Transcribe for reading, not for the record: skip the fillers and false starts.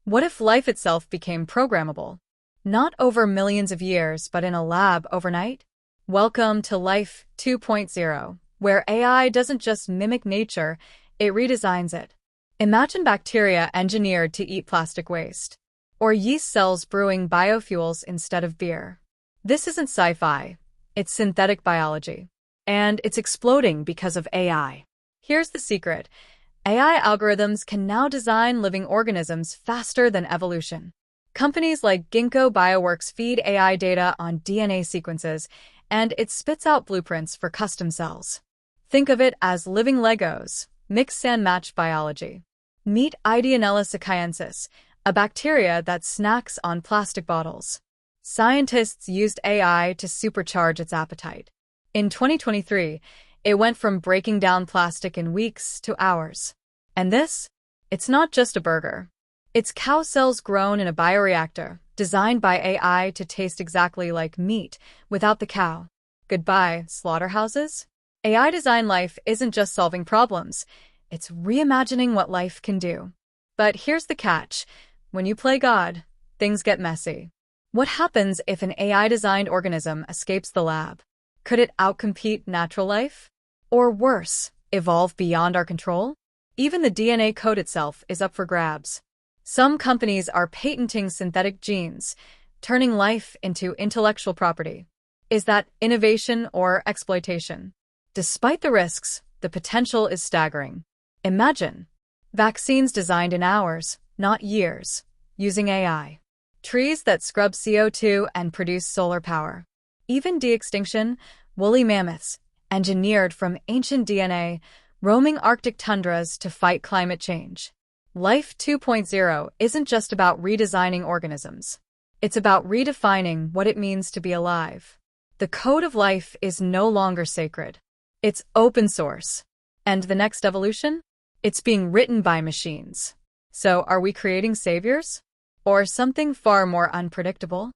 What if life itself became programmable? Not over millions of years, but in a lab overnight? Welcome to Life 2.0, where AI doesn't just mimic nature, it redesigns it. Imagine bacteria engineered to eat plastic waste, or yeast cells brewing biofuels instead of beer. This isn't sci-fi, it's synthetic biology. And it's exploding because of AI. Here's the secret. AI algorithms can now design living organisms faster than evolution. Companies like Ginkgo Bioworks feed AI data on DNA sequences, and it spits out blueprints for custom cells. Think of it as living Legos, mix and match biology. Meet Ideonella sicyensis, a bacteria that snacks on plastic bottles. Scientists used AI to supercharge its appetite. In 2023, it went from breaking down plastic in weeks to hours. And this? It's not just a burger. It's cow cells grown in a bioreactor, designed by AI to taste exactly like meat without the cow. Goodbye, slaughterhouses. AI-designed life isn't just solving problems, it's reimagining what life can do. But here's the catch. When you play God, things get messy. What happens if an AI-designed organism escapes the lab? Could it outcompete natural life? Or worse, evolve beyond our control? Even the DNA code itself is up for grabs. Some companies are patenting synthetic genes, turning life into intellectual property. Is that innovation or exploitation? Despite the risks, the potential is staggering. Imagine vaccines designed in hours, not years, using AI. Trees that scrub CO2 and produce solar power. Even de-extinction, woolly mammoths, engineered from ancient DNA, roaming Arctic tundras to fight climate change. Life 2.0 isn't just about redesigning organisms. It's about redefining what it means to be alive. The code of life is no longer sacred. It's open source. And the next evolution? It's being written by machines. So are we creating saviors? Or something far more unpredictable?